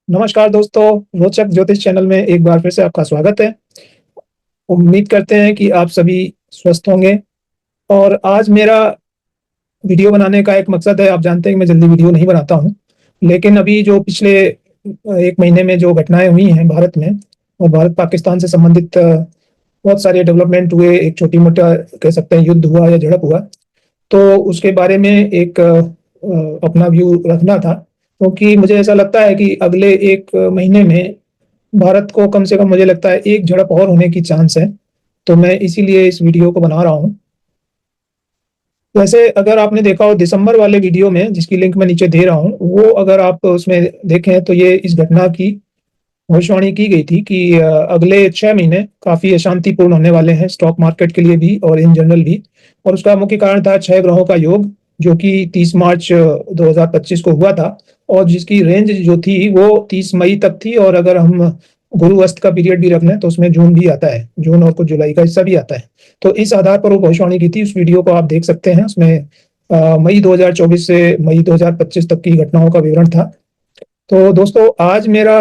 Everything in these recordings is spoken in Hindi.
नमस्कार दोस्तों, रोचक ज्योतिष चैनल में एक बार फिर से आपका स्वागत है। उम्मीद करते हैं कि आप सभी स्वस्थ होंगे। और आज मेरा वीडियो बनाने का एक मकसद है। आप जानते हैं कि मैं जल्दी वीडियो नहीं बनाता हूं, लेकिन अभी जो पिछले 1 महीने में जो घटनाएं हुई हैं भारत में और भारत पाकिस्तान से संबंधित बहुत सारे डेवलपमेंट हुए। एक छोटी मोटा कह सकते हैं युद्ध हुआ या झड़प हुआ, तो उसके बारे में एक अपना व्यू रखना था, क्योंकि मुझे ऐसा लगता है कि अगले 1 महीने में भारत को कम से कम मुझे लगता है एक झड़प और होने की चांस है। तो मैं इसीलिए इस वीडियो को बना रहा हूँ। वैसे अगर आपने देखा हो दिसंबर वाले वीडियो में, जिसकी लिंक मैं नीचे दे रहा हूँ, वो अगर आप उसमें देखें तो ये इस घटना की भविष्यवाणी की गई थी कि अगले 6 महीने काफी अशांतिपूर्ण होने वाले हैं स्टॉक मार्केट के लिए भी और इन जनरल भी। और उसका मुख्य कारण था 6 ग्रहों का योग, जो कि 30 मार्च 2025 को हुआ था, और जिसकी रेंज जो थी वो 30 मई तक थी। और अगर हम गुरु अस्त का पीरियड भी रख लें तो उसमें जून भी आता है, जून और कुछ जुलाई का हिस्सा भी आता है। तो इस आधार पर वो भविष्यवाणी की थी। उस वीडियो को आप देख सकते हैं। उसमें मई 2024 से मई 2025 तक की घटनाओं का विवरण था। तो दोस्तों, आज मेरा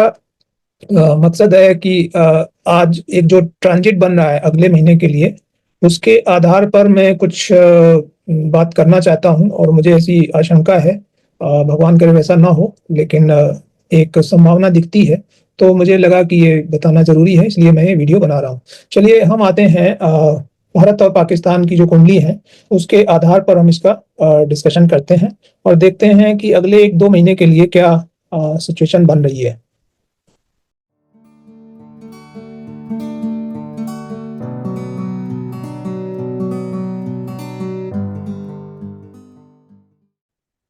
मकसद है कि आज एक जो ट्रांजिट बन रहा है अगले महीने के लिए, उसके आधार पर मैं कुछ बात करना चाहता हूं। और मुझे ऐसी आशंका है, भगवान करे वैसा ना हो, लेकिन एक संभावना दिखती है। तो मुझे लगा कि ये बताना जरूरी है, इसलिए मैं ये वीडियो बना रहा हूँ। चलिए हम आते हैं भारत और पाकिस्तान की जो कुंडली है उसके आधार पर हम इसका डिस्कशन करते हैं और देखते हैं कि अगले 1-2 महीने के लिए क्या सिचुएशन बन रही है।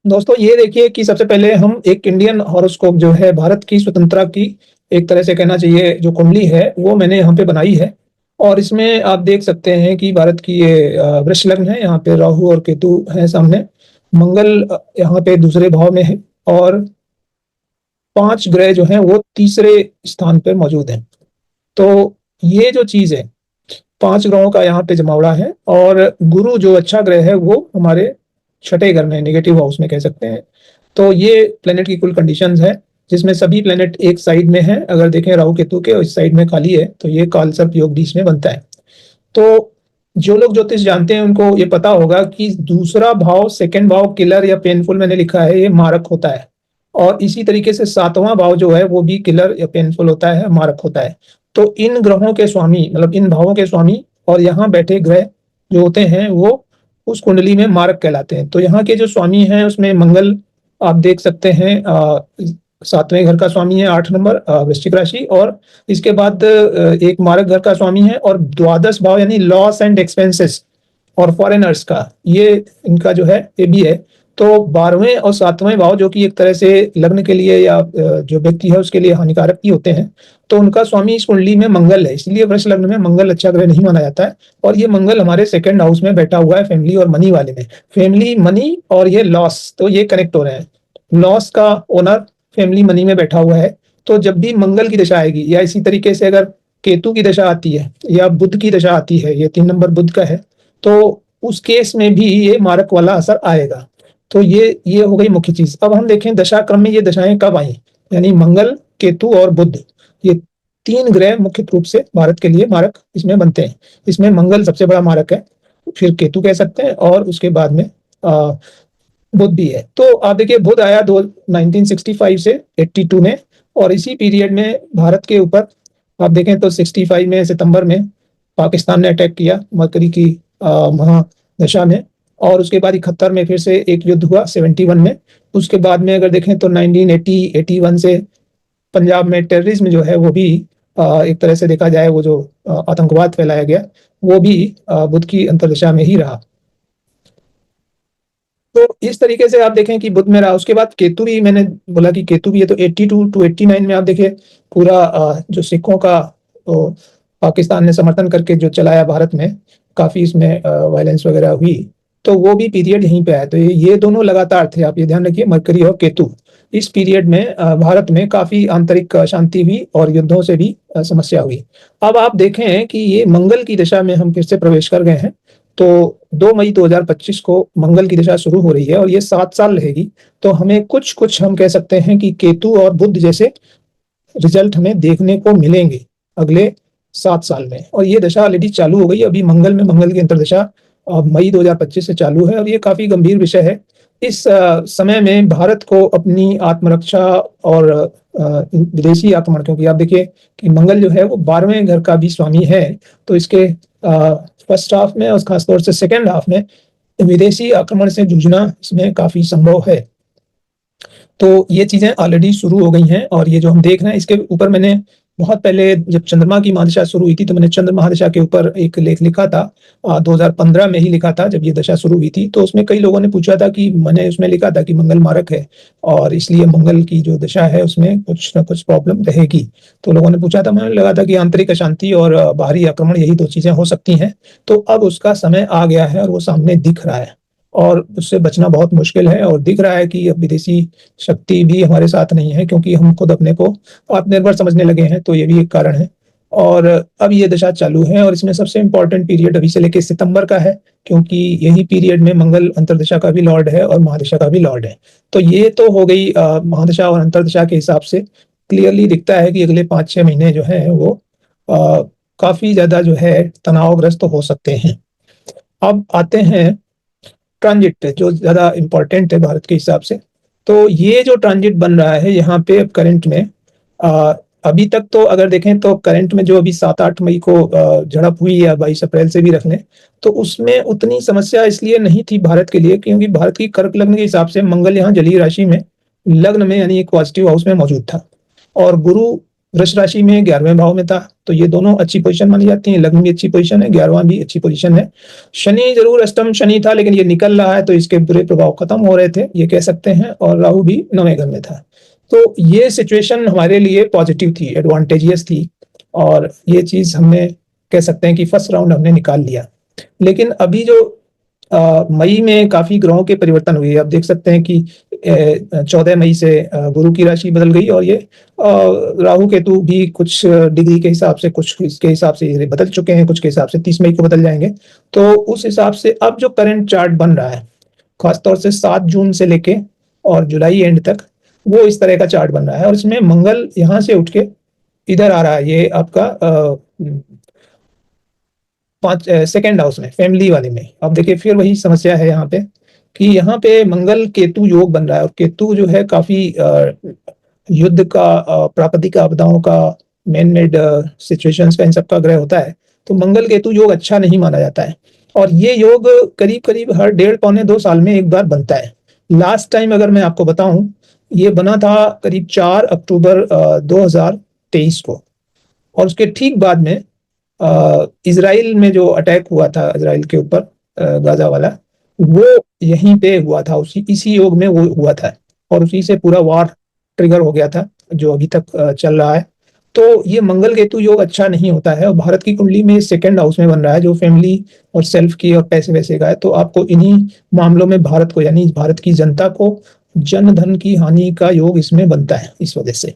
दोस्तों, ये देखिए कि सबसे पहले हम एक इंडियन हॉरोस्कोप जो है भारत की स्वतंत्रता की, एक तरह से कहना चाहिए, जो कुंडली है वो मैंने यहाँ पे बनाई है। और इसमें आप देख सकते हैं कि भारत की ये वृष लग्न है। यहाँ पे राहु और केतु है सामने। मंगल यहाँ पे दूसरे भाव में है। और 5 ग्रह जो हैं वो तीसरे स्थान पर मौजूद हैं। तो ये जो चीज है, 5 ग्रहों का यहाँ पे जमावड़ा है। और गुरु जो अच्छा ग्रह है वो हमारे छठे घर में, नेगेटिव हाउस में कह सकते हैं। तो ये प्लेनेट की कुल कंडीशंस है, जिसमें सभी प्लेनेट एक साइड में है। अगर देखें राहु केतु के, इस साइड में खाली है, तो ये काल सर्प योग बीच में बनता है। तो जो लोग ज्योतिष जानते हैं उनको ये पता होगा कि दूसरा भाव, सेकंड भाव, किलर या पेनफुल मैंने लिखा है, ये मारक होता है। और इसी तरीके से 7वां भाव जो है वो भी किलर या पेनफुल होता है, मारक होता है। तो इन ग्रहों के स्वामी, मतलब इन भावों के स्वामी और यहाँ बैठे ग्रह जो होते हैं वो उस कुंडली में मारक कहलाते हैं। तो यहाँ के जो स्वामी हैं उसमें मंगल आप देख सकते हैं, 7वें घर का स्वामी है, 8 नंबर, वृश्चिक राशि। और इसके बाद एक मारक घर का स्वामी है, और द्वादश भाव यानी लॉस एंड एक्सपेंसेस और फॉरेनर्स का, ये इनका जो है ये भी है। तो 12वें और 7वें भाव जो कि एक तरह से लग्न के लिए या जो व्यक्ति है उसके लिए हानिकारक ही होते हैं, तो उनका स्वामी इस कुंडली में मंगल है। इसलिए वृष लग्न में मंगल अच्छा ग्रह नहीं माना जाता है। और ये मंगल हमारे सेकंड हाउस में बैठा हुआ है, फैमिली और मनी वाले में। फैमिली, मनी और ये लॉस, तो ये कनेक्ट हो रहे हैं। लॉस का ओनर फैमिली मनी में बैठा हुआ है। तो जब भी मंगल की दशा आएगी, या इसी तरीके से अगर केतु की दशा आती है या बुध की दशा आती है, ये 3 नंबर बुध का है, तो उस केस में भी ये मारक वाला असर आएगा। तो ये हो गई मुख्य चीज। अब हम देखें दशा क्रम में ये दशाएं कब आई, यानी मंगल, केतु और बुध, ये 3 ग्रह मुख्य रूप से भारत के लिए मारक इसमें बनते हैं। इसमें मंगल सबसे बड़ा मारक है, फिर केतु कह सकते हैं, और उसके बाद में बुध भी है। तो आप देखिए बुध आया 1965 से 82 में, और इसी पीरियड में भारत के ऊपर आप देखें तो 65 में सितंबर में पाकिस्तान ने अटैक किया मरकरी की महादशा में। और उसके बाद 71 में फिर से एक युद्ध हुआ 71 में। उसके बाद में अगर देखें तो 1981 से पंजाब में टेररिज्म जो है वो भी एक तरह से देखा जाए, वो जो आतंकवाद फैलाया गया वो भी बुध की अंतर्दशा में ही रहा। तो इस तरीके से आप देखें कि बुध में रहा। उसके बाद केतु भी, मैंने बोला कि केतु भी है, तो 82 टू 89 में आप देखें पूरा जो सिखों का तो पाकिस्तान ने समर्थन करके जो चलाया भारत में, काफी इसमें वायलेंस वगैरह हुई, तो वो भी पीरियड यहीं पे आया। तो ये दोनों लगातार थे, आप ये ध्यान रखिए, मरकरी और केतु। इस पीरियड में भारत में काफी आंतरिक शांति हुई और युद्धों से भी समस्या हुई। अब आप देखें कि ये मंगल की दशा में हम फिर से प्रवेश कर गए हैं। तो 2 मई 2025 को मंगल की दशा शुरू हो रही है और ये 7 साल रहेगी। तो हमें कुछ कुछ हम कह सकते हैं कि केतु और बुध जैसे रिजल्ट हमें देखने को मिलेंगे अगले 7 साल में। और ये दशा ऑलरेडी चालू हो गई, अभी मंगल की अंतर्दशा मई 2025 से चालू है और ये काफी गंभीर विषय है। इस समय में भारत को अपनी आत्मरक्षा और विदेशी आक्रमण, क्योंकि आप देखिए कि मंगल जो है वो 12वें घर का भी स्वामी है, तो इसके फर्स्ट हाफ में और खासतौर से सेकेंड हाफ में विदेशी आक्रमण से जूझना इसमें काफी संभव है। तो ये चीजें ऑलरेडी शुरू हो गई हैं और ये जो हम देख रहे हैं इसके ऊपर मैंने बहुत पहले जब चंद्रमा की महादशा शुरू हुई थी तो मैंने चंद्र महादशा के ऊपर एक लेख लिखा था, 2015 में ही लिखा था जब ये दशा शुरू हुई थी। तो उसमें कई लोगों ने पूछा था कि मैंने उसमें लिखा था कि मंगल मारक है और इसलिए मंगल की जो दशा है उसमें कुछ ना कुछ प्रॉब्लम रहेगी। तो लोगों ने पूछा था, मैंने लगा था कि आंतरिक अशांति और बाहरी आक्रमण यही 2 चीजें हो सकती हैं। तो अब उसका समय आ गया है और वो सामने दिख रहा है और उससे बचना बहुत मुश्किल है। और दिख रहा है कि अब विदेशी शक्ति भी हमारे साथ नहीं है, क्योंकि हम खुद अपने को आत्मनिर्भर समझने लगे हैं, तो ये भी एक कारण है। और अब ये दशा चालू है और इसमें सबसे इंपॉर्टेंट पीरियड अभी से लेके सितंबर का है, क्योंकि यही पीरियड में मंगल अंतर्दशा का भी लॉर्ड है और महादशा का भी लॉर्ड है। तो ये तो हो गई महादशा और अंतर्दशा के हिसाब से क्लियरली दिखता है कि अगले 5-6 महीने जो है वो काफी ज्यादा जो है तनावग्रस्त हो सकते हैं। अब आते हैं ट्रांजिट पे, जो ज्यादा इंपॉर्टेंट है भारत के हिसाब से। तो ये जो ट्रांजिट बन रहा है यहाँ पे करंट में, अभी तक तो अगर देखें तो करंट में जो अभी 7-8 मई को झड़प हुई या 22 अप्रैल से भी रख लें, तो उसमें उतनी समस्या इसलिए नहीं थी भारत के लिए, क्योंकि भारत की कर्क लग्न के हिसाब से मंगल यहाँ जलीय राशि में लग्न में यानी एक पॉजिटिव हाउस में मौजूद था और गुरु वृष राशि में 11वें भाव में था। तो ये दोनों अच्छी पोजीशन मानी जाती है, लग्न भी अच्छी पोजीशन है, 11वां भी अच्छी पोजीशन है। शनि जरूर अष्टम शनि था, लेकिन ये निकल रहा है तो इसके बुरे प्रभाव खत्म हो रहे थे ये कह सकते हैं, और राहु भी 9वें घर में था। तो ये सिचुएशन हमारे लिए पॉजिटिव थी, एडवांटेजियस थी, और ये चीज हमने कह सकते हैं कि फर्स्ट राउंड हमने निकाल लिया। लेकिन अभी जो मई में काफी ग्रहों के परिवर्तन हुए, आप देख सकते हैं कि 14 मई से गुरु की राशि बदल गई और ये राहु केतु भी कुछ डिग्री के हिसाब से, कुछ इसके हिसाब से बदल चुके हैं, कुछ के हिसाब से 30 मई को बदल जाएंगे। तो उस हिसाब से अब जो करंट चार्ट बन रहा है खासतौर से 7 जून से लेके और जुलाई एंड तक, वो इस तरह का चार्ट बन रहा है और इसमें मंगल यहाँ से उठ के इधर आ रहा है, ये आपका 5 सेकेंड हाउस में, फैमिली वाले में। अब देखिए फिर वही समस्या है यहाँ पे कि यहाँ पे मंगल केतु योग बन रहा है और केतु जो है काफी युद्ध का, प्राकृतिक आपदाओं का, मैन मेड सिचुएशंस का, इन सब का ग्रह होता है। तो मंगल केतु योग अच्छा नहीं माना जाता है और ये योग करीब करीब हर 1.5-2 साल में एक बार बनता है। लास्ट टाइम अगर मैं आपको बताऊं, ये बना था करीब 4 अक्टूबर 2023 को, और उसके ठीक बाद में इजराइल में जो अटैक हुआ था इजराइल के ऊपर, गाजा वाला, वो यहीं पे हुआ था, इसी योग में वो हुआ था और उसी से पूरा वार ट्रिगर हो गया था जो अभी तक चल रहा है। तो ये मंगल केतु योग अच्छा नहीं होता है और भारत की कुंडली में सेकंड हाउस में बन रहा है जो फैमिली और सेल्फ की और पैसे वैसे का है। तो आपको इन्हीं मामलों में भारत को, यानी भारत की जनता को जन धन की हानि का योग इसमें बनता है इस वजह से।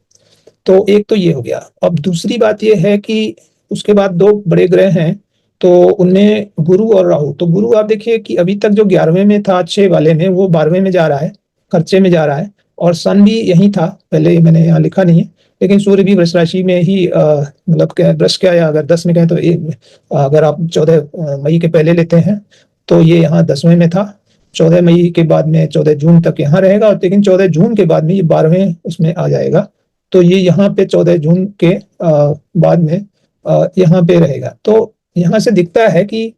तो एक तो ये हो गया। अब दूसरी बात ये है कि उसके बाद 2 बड़े ग्रह हैं, तो उनमें गुरु और राहु। तो गुरु आप देखिए कि अभी तक जो 11वें में था, अच्छे वाले में, वो 12वें में जा रहा है, खर्चे में जा रहा है, और सन भी यही था, पहले मैंने यहाँ लिखा नहीं है, लेकिन सूर्य भी वृष राशि में ही मतलब वृष क्या, या अगर 10 में कहें तो अगर आप 14 मई के पहले लेते हैं तो ये यहाँ 10वें में था। 14 मई के बाद में 14 जून तक यहाँ रहेगा, लेकिन 14 जून के बाद में ये 12वें उसमें आ जाएगा। तो ये यहाँ पे 14 जून के बाद में यहाँ पे रहेगा। तो यहाँ से दिखता है कि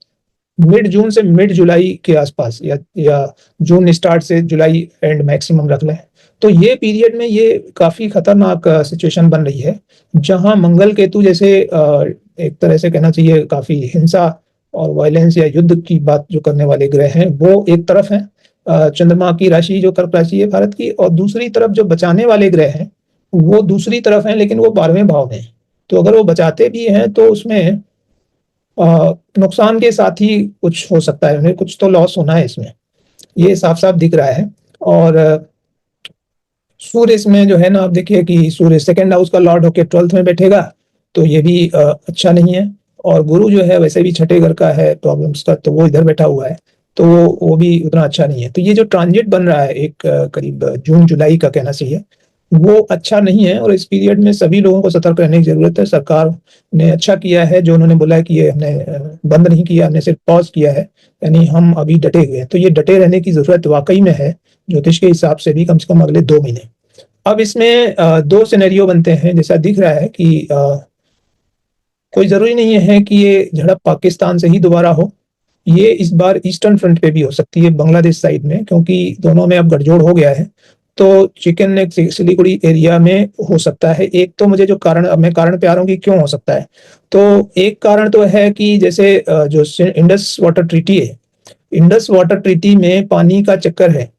मिड जून से मिड जुलाई के आसपास, या जून स्टार्ट से जुलाई एंड मैक्सिमम रख लें, तो ये पीरियड में ये काफी खतरनाक सिचुएशन बन रही है, जहां मंगल केतु जैसे एक तरह से कहना चाहिए काफी हिंसा और वायलेंस या युद्ध की बात जो करने वाले ग्रह हैं वो एक तरफ हैं, चंद्रमा की राशि जो कर्क राशि है भारत की, और दूसरी तरफ जो बचाने वाले ग्रह हैं वो दूसरी तरफ हैं, लेकिन वो 12वें भाव में। तो अगर वो बचाते भी हैं तो उसमें नुकसान के साथ ही कुछ हो सकता है, उन्हें कुछ तो लॉस होना है इसमें, ये साफ साफ दिख रहा है। और सूर्य इसमें जो है ना, आप देखिए कि सूर्य सेकंड हाउस का लॉर्ड होकर 12th में बैठेगा, तो ये भी अच्छा नहीं है। और गुरु जो है वैसे भी छठे घर का है प्रॉब्लम्स का, तो वो इधर बैठा हुआ है, तो वो भी उतना अच्छा नहीं है। तो ये जो ट्रांजिट बन रहा है एक करीब जून जुलाई का कहना चाहिए, वो अच्छा नहीं है, और इस पीरियड में सभी लोगों को सतर्क रहने की जरूरत है। सरकार ने अच्छा किया है जो उन्होंने बोला है कि ये हमने बंद नहीं किया, हमने सिर्फ पॉज किया है, यानी हम अभी डटे हुए हैं। तो ये डटे रहने की जरूरत वाकई में है, ज्योतिष के हिसाब से भी कम से कम अगले 2 महीने। अब इसमें दो सिनेरियो बनते हैं, जैसा दिख रहा है कि कोई जरूरी नहीं है कि ये झड़प पाकिस्तान से ही दोबारा हो, ये इस बार ईस्टर्न फ्रंट पे भी हो सकती है, बांग्लादेश साइड में, क्योंकि दोनों में अब गठजोड़ हो गया है। तो चिकन नेक सिलीगुड़ी एरिया में हो सकता है। एक तो मुझे जो कारण, अब मैं कारण पे आ रहा हूँ कि क्यों हो सकता है। तो एक कारण तो है कि जैसे जो इंडस वाटर ट्रीटी है, इंडस वाटर ट्रीटी में पानी का चक्कर है,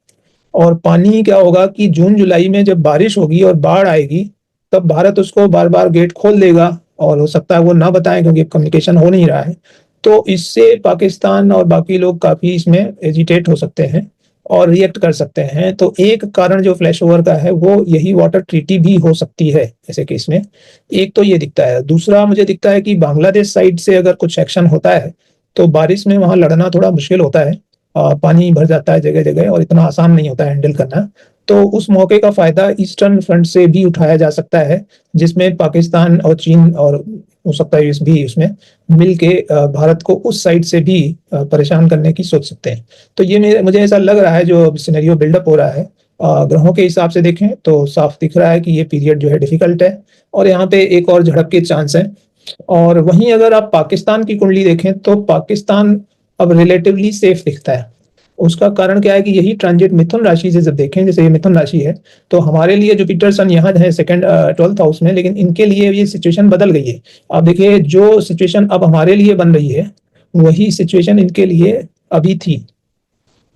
और पानी क्या होगा कि जून जुलाई में जब बारिश होगी और बाढ़ आएगी, तब भारत उसको बार बार गेट खोल देगा, और हो सकता है वो ना बताएं क्योंकि कम्युनिकेशन हो नहीं रहा है। तो इससे पाकिस्तान और बाकी लोग काफी इसमें एजिटेट हो सकते हैं और रिएक्ट कर सकते हैं। तो एक कारण जो फ्लैश ओवर का है वो यही वाटर ट्रीटी भी हो सकती है ऐसे केस में। एक तो ये दिखता है। दूसरा मुझे दिखता है कि बांग्लादेश साइड से अगर कुछ एक्शन होता है तो बारिश में वहां लड़ना थोड़ा मुश्किल होता है, पानी भर जाता है जगह जगह और इतना आसान नहीं होता है हैंडल करना। तो उस मौके का फायदा ईस्टर्न फ्रंट से भी उठाया जा सकता है, जिसमें पाकिस्तान और चीन और हो सकता है भी उसमें मिलके भारत को उस साइड से भी परेशान करने की सोच सकते हैं। तो ये मुझे ऐसा लग रहा है जो सिनेरियो बिल्डअप हो रहा है। ग्रहों के हिसाब से देखें तो साफ दिख रहा है कि ये पीरियड जो है डिफिकल्ट है, और यहाँ पे एक और झड़प के चांस है। और वहीं अगर आप पाकिस्तान की कुंडली देखें तो पाकिस्तान अब रिलेटिवली सेफ दिखता है। उसका कारण क्या है कि यही ट्रांजिट मिथुन राशि से जब देखें, जैसे ये मिथुन राशि है, तो हमारे लिए जुपिटर सन यहाँ है सेकंड 12th हाउस में, लेकिन इनके लिए ये सिचुएशन बदल गई है। आप देखिए जो सिचुएशन अब हमारे लिए बन रही है वही सिचुएशन इनके लिए अभी थी।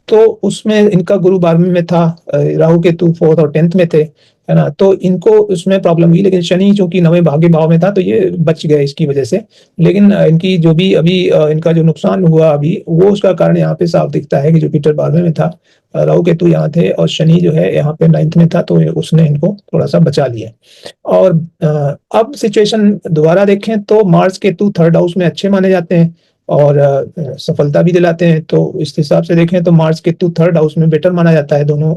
तो उसमें इनका गुरु 12वीं में था, राहु केतु 4th और 10th में थे, है ना। तो इनको उसमें प्रॉब्लम हुई, लेकिन शनि चूंकि 9वें भाग्य भाव में था तो ये बच गए इसकी वजह से। लेकिन इनकी जो भी अभी इनका जो नुकसान हुआ अभी, वो उसका कारण यहाँ पे साफ दिखता है कि जुपिटर 12वें में था, राहु केतु यहाँ थे, और शनि जो है यहाँ पे 9th में था, तो उसने इनको थोड़ा सा बचा लिया। और अब सिचुएशन दोबारा देखें तो मार्स केतु 3rd हाउस में अच्छे माने जाते हैं और सफलता भी दिलाते हैं। तो इस हिसाब से देखें तो मार्स केतु 3rd हाउस में बेटर माना जाता है दोनों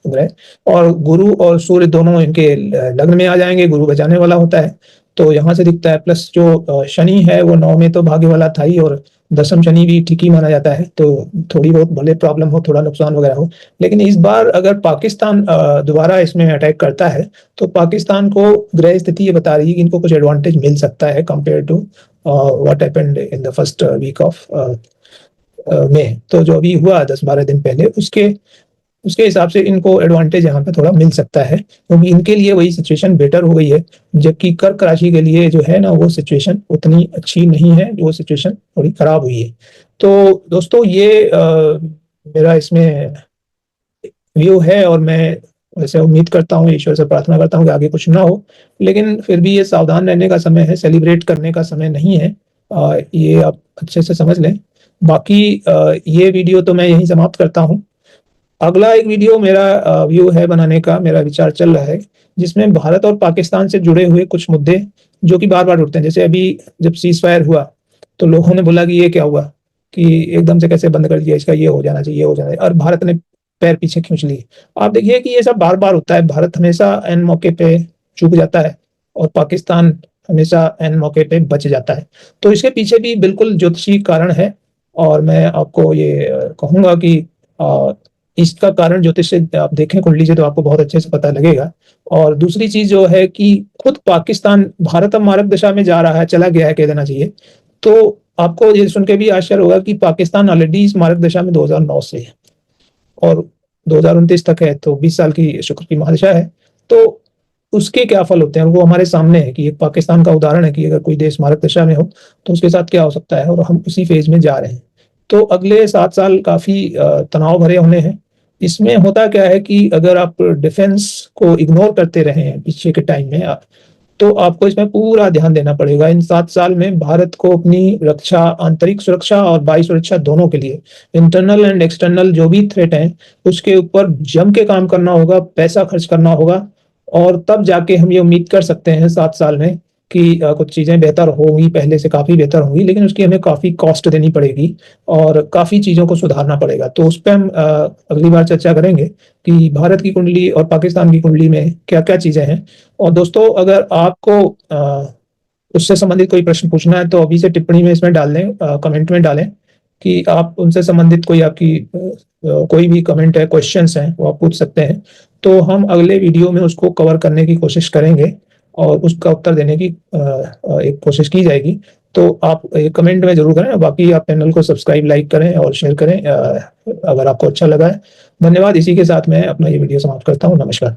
ग्रह। और गुरु और सूर्य दोनों इनके लग्न में आ जाएंगे, गुरु बचाने वाला होता है, तो यहाँ से दिखता है। प्लस जो शनि है वो 9 में तो भाग्य वाला था ही, और 10th शनि भी ठीक ही माना जाता है। तो थोड़ी बहुत भले प्रॉब्लम हो, थोड़ा नुकसान वगैरह हो, लेकिन इस बार अगर पाकिस्तान दोबारा इसमें अटैक करता है तो पाकिस्तान को ग्रह स्थिति ये बता रही है कि इनको कुछ एडवांटेज मिल सकता है compare to what happened in the first week of में। तो जो अभी हुआ 10-12 दिन पहले, उसके उसके हिसाब से इनको एडवांटेज यहाँ पे थोड़ा मिल सकता है, क्योंकि इनके लिए वही सिचुएशन बेटर हो गई है। जबकि कर्क राशि के लिए जो है ना वो सिचुएशन उतनी अच्छी नहीं है, वो सिचुएशन थोड़ी खराब हुई है। तो दोस्तों ये मेरा इसमें व्यू है, और मैं वैसे उम्मीद करता हूँ, ईश्वर से प्रार्थना करता हूँ कि आगे कुछ ना हो, लेकिन फिर भी ये सावधान रहने का समय है, सेलिब्रेट करने का समय नहीं है। ये आप अच्छे से समझ लें। बाकी ये वीडियो तो मैं यहीं समाप्त करता हूँ। अगला एक वीडियो मेरा व्यू है बनाने का, मेरा विचार चल रहा है, जिसमें भारत और पाकिस्तान से जुड़े हुए कुछ मुद्दे जो कि बार बार उठते हैं। जैसे अभी जब सीज फायर हुआ तो लोगों ने बोला कि ये क्या हुआ, कि एकदम से कैसे बंद कर दिया, इसका ये हो जाना चाहिए, ये हो जाना चाहिए, और भारत ने पैर पीछे खींच लिए। आप देखिए कि ये सब बार बार होता है, भारत हमेशा एन मौके पे चूक जाता है और पाकिस्तान हमेशा एन मौके पे बच जाता है। तो इसके पीछे भी बिल्कुल ज्योतिषी कारण है, और मैं आपको ये कहूंगा कि इसका कारण ज्योतिष से आप देखें कुंडली से तो आपको बहुत अच्छे से पता लगेगा। और दूसरी चीज जो है कि खुद पाकिस्तान, भारत अब मारक दशा में जा रहा है, चला गया है कह देना चाहिए। तो आपको ये सुन के भी आश्चर्य होगा कि पाकिस्तान ऑलरेडी इस मारक दशा में 2009 से है और 2029 तक है, तो 20 साल की शुक्र की महादशा है। तो उसके क्या फल होते हैं वो हमारे सामने है, कि एक पाकिस्तान का उदाहरण है कि अगर कोई देश मारक दशा में हो तो उसके साथ क्या हो सकता है, और हम उसी फेज में जा रहे हैं। तो अगले 7 साल काफी तनाव भरे होने हैं। इसमें होता क्या है कि अगर आप डिफेंस को इग्नोर करते रहे पीछे के टाइम में, तो आपको इसमें पूरा ध्यान देना पड़ेगा। इन 7 साल में भारत को अपनी रक्षा, आंतरिक सुरक्षा और बाह्य सुरक्षा दोनों के लिए, इंटरनल एंड एक्सटर्नल जो भी थ्रेट हैं उसके ऊपर जम के काम करना होगा, पैसा खर्च करना होगा, और तब जाके हम ये उम्मीद कर सकते हैं 7 साल में कि कुछ चीज़ें बेहतर होंगी, पहले से काफ़ी बेहतर होंगी, लेकिन उसकी हमें काफ़ी कॉस्ट देनी पड़ेगी और काफ़ी चीज़ों को सुधारना पड़ेगा। तो उस पे हम अगली बार चर्चा करेंगे कि भारत की कुंडली और पाकिस्तान की कुंडली में क्या-क्या चीज़ें हैं। और दोस्तों, अगर आपको उससे संबंधित कोई प्रश्न पूछना है तो अभी से टिप्पणी में इसमें डाल दें, कमेंट में डालें कि आप उनसे संबंधित कोई आपकी कोई भी कमेंट है, क्वेश्चंस हैं, वो आप पूछ सकते हैं। तो हम अगले वीडियो में उसको कवर करने की कोशिश करेंगे और उसका उत्तर देने की एक कोशिश की जाएगी। तो आप कमेंट में ज़रूर करें। बाकी आप चैनल को सब्सक्राइब, लाइक करें और शेयर करें अगर आपको अच्छा लगा है। धन्यवाद। इसी के साथ मैं अपना ये वीडियो समाप्त करता हूँ। नमस्कार।